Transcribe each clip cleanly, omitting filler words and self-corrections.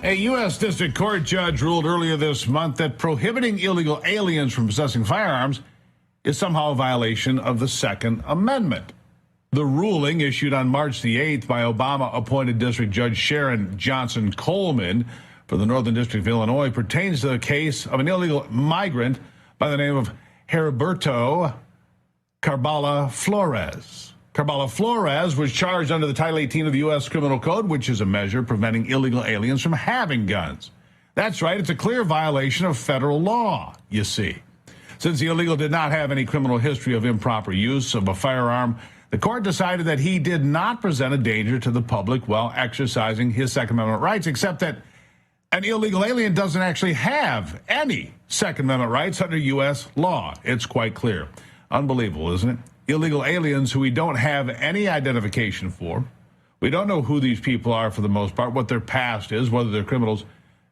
A U.S. District Court judge ruled earlier this month that prohibiting illegal aliens from possessing firearms is somehow a violation of the Second Amendment. The ruling, issued on March the 8th by Obama-appointed District Judge Sharon Johnson Coleman for the Northern District of Illinois, pertains to the case of an illegal migrant by the name of Heriberto Carbala Flores. Carbala Flores was charged under the Title 18 of the U.S. Criminal Code, which is a measure preventing illegal aliens from having guns. That's right, it's a clear violation of federal law, you see. Since the illegal did not have any criminal history of improper use of a firearm, the court decided that he did not present a danger to the public while exercising his Second Amendment rights, except that an illegal alien doesn't actually have any Second Amendment rights under U.S. law. It's quite clear. Unbelievable, isn't it? Illegal aliens who we don't have any identification for. We don't know who these people are for the most part, what their past is, whether they're criminals.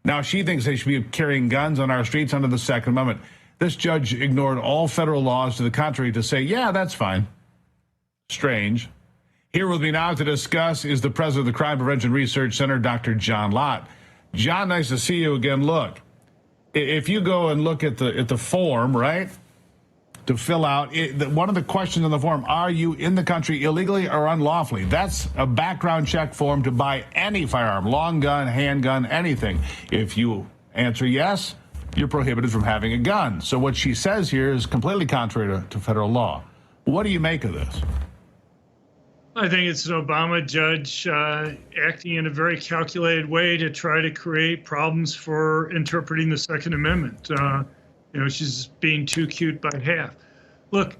Now she thinks they should be carrying guns on our streets under the Second Amendment. This judge ignored all federal laws to the contrary to say, yeah, that's fine. Strange. Here with me now to discuss is the president of the Crime Prevention Research Center, Dr. John Lott. John, nice to see you again. Look, if you go and look at the form, right, to fill out, one of the questions on the form, are you in the country illegally or unlawfully? That's a background check form to buy any firearm, long gun, handgun, anything. If you answer yes, you're prohibited from having a gun. So what she says here is completely contrary to federal law. What do you make of this? I think it's an Obama judge acting in a very calculated way to try to create problems for interpreting the Second Amendment. She's being too cute by half. Look,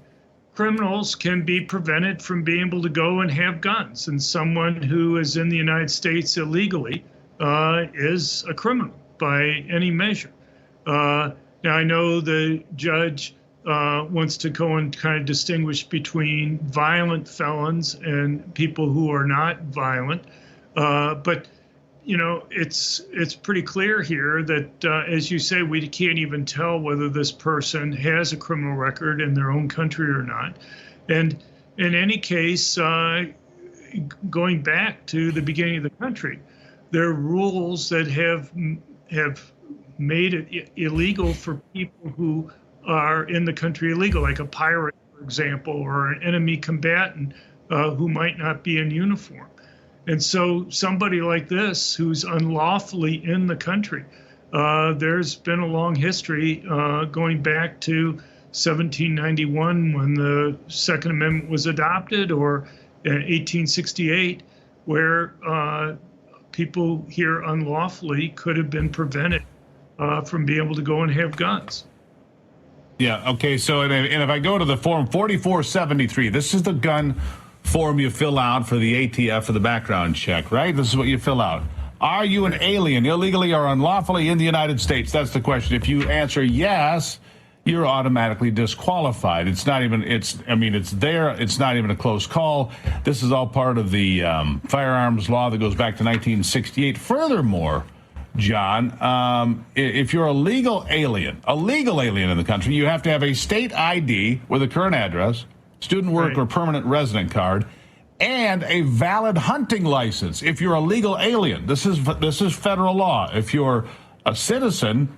criminals can be prevented from being able to go and have guns, and someone who is in the United States illegally is a criminal by any measure. Now, I know the judge wants to go and kind of distinguish between violent felons and people who are not violent, but it's pretty clear here that, as you say, we can't even tell whether this person has a criminal record in their own country or not. And in any case, going back to the beginning of the country, there are rules that have made it illegal for people who are in the country illegal, like a pirate, for example, or an enemy combatant who might not be in uniform. And so somebody like this who's unlawfully in the country, there's been a long history going back to 1791 when the Second Amendment was adopted, or 1868, where people here unlawfully could have been prevented from being able to go and have guns. Yeah, okay, so and if I go to the form 4473, this is the gun form you fill out for the ATF for the background check, right? This is what you fill out. Are you an alien, illegally or unlawfully in the United States? That's the question. If you answer yes, you're automatically disqualified. It's not even, it's there. It's not even a close call. This is all part of the firearms law that goes back to 1968. Furthermore, John, if you're a legal alien in the country, you have to have a state ID with a current address, student work Right. or permanent resident card, and a valid hunting license. If you're a legal alien, this is federal law. If you're a citizen,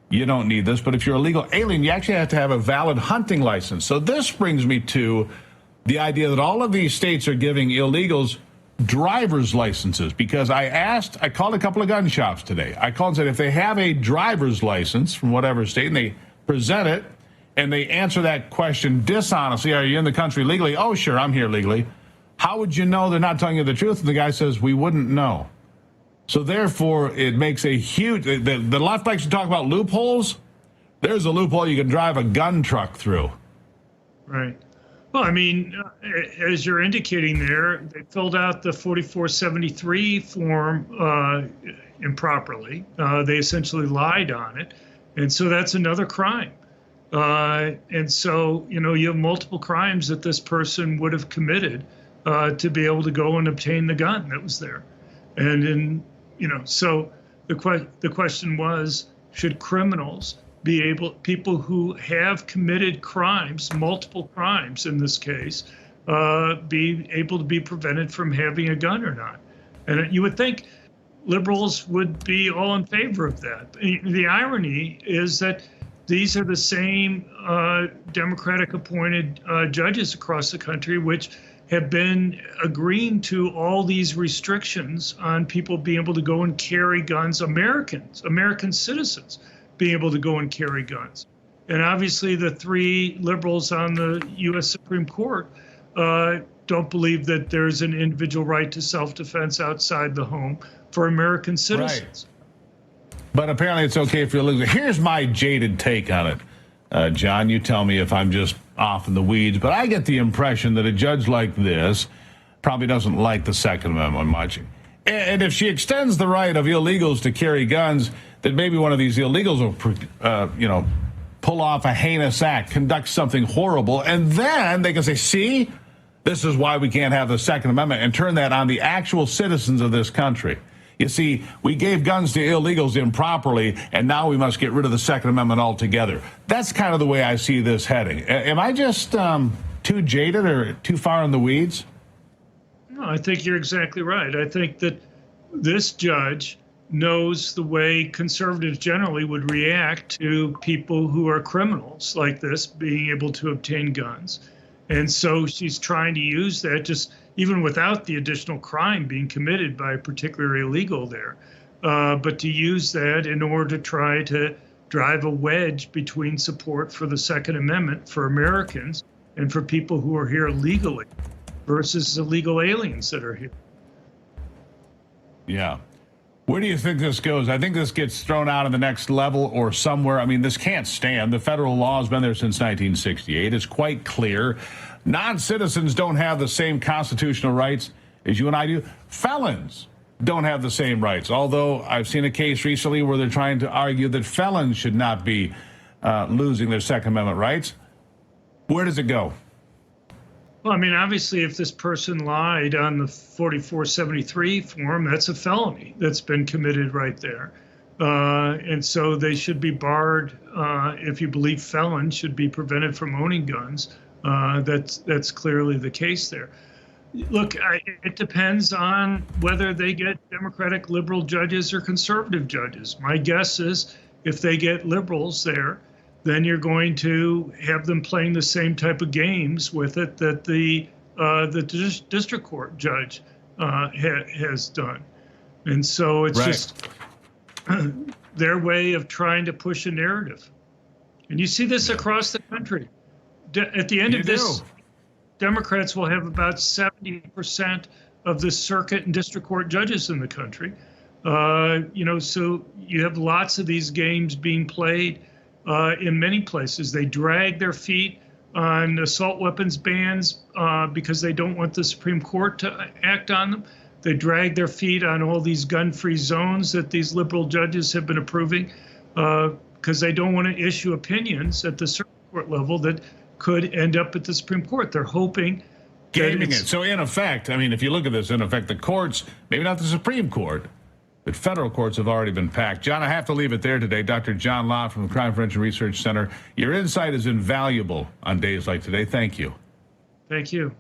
you don't need this, but if you're a legal alien, you actually have to have a valid hunting license. So this brings me to the idea that all of these states are giving illegals driver's licenses, because I called a couple of gun shops today. I called and said, if they have a driver's license from whatever state and they present it and they answer that question dishonestly, are you in the country legally? Oh, sure, I'm here legally. How would you know they're not telling you the truth? And the guy says, we wouldn't know. So therefore, it makes a huge, the left likes to talk about loopholes. There's a loophole you can drive a gun truck through. Right. Well, I mean, as you're indicating there, they filled out the 4473 form improperly. They essentially lied on it. And so that's another crime. And so, you have multiple crimes that this person would have committed to be able to go and obtain the gun that was there. And so the question was, should criminals people who have committed crimes, multiple crimes in this case, be able to be prevented from having a gun or not? And you would think liberals would be all in favor of that. The irony is that these are the same Democratic appointed judges across the country which have been agreeing to all these restrictions on people being able to go and carry guns, American citizens being able to go and carry guns. And obviously the three liberals on the U.S. Supreme Court don't believe that there's an individual right to self-defense outside the home for American citizens. Right. But apparently it's okay for illegal. Here's my jaded take on it. John, you tell me if I'm just off in the weeds, but I get the impression that a judge like this probably doesn't like the Second Amendment much. And if she extends the right of illegals to carry guns, then maybe one of these illegals will, pull off a heinous act, conduct something horrible, and then they can say, see, this is why we can't have the Second Amendment, and turn that on the actual citizens of this country. You see, we gave guns to illegals improperly, and now we must get rid of the Second Amendment altogether. That's kind of the way I see this heading. Am I just too jaded or too far in the weeds? No, I think you're exactly right. I think that this judge knows the way conservatives generally would react to people who are criminals like this being able to obtain guns. And so she's trying to use that just even without the additional crime being committed by a particular illegal there, but to use that in order to try to drive a wedge between support for the Second Amendment for Americans and for people who are here legally versus illegal aliens that are here. Yeah. Where do you think this goes? I think this gets thrown out of the next level or somewhere. I mean, this can't stand. The federal law has been there since 1968. It's quite clear. Non-citizens don't have the same constitutional rights as you and I do. Felons don't have the same rights, although I've seen a case recently where they're trying to argue that felons should not be losing their Second Amendment rights. Where does it go? Well, I mean, obviously, if this person lied on the 4473 form, that's a felony that's been committed right there. And so they should be barred if you believe felons should be prevented from owning guns. That's clearly the case there. Look, it depends on whether they get Democratic liberal judges or conservative judges. My guess is if they get liberals there, then you're going to have them playing the same type of games with it that the district court judge has done. And so it's just their way of trying to push a narrative. And you see this across the country. At the end of this, Democrats will have about 70% of the circuit and district court judges in the country. So you have lots of these games being played in many places. They drag their feet on assault weapons bans because they don't want the Supreme Court to act on them. They drag their feet on all these gun-free zones that these liberal judges have been approving because they don't want to issue opinions at the circuit court level that could end up at the Supreme Court. They're hoping gaming it. So in effect, I mean, if you look at this, in effect, the courts, maybe not the Supreme Court, but federal courts have already been packed. John, I have to leave it there today. Dr. John Lott from the Crime Prevention Research Center. Your insight is invaluable on days like today. Thank you. Thank you.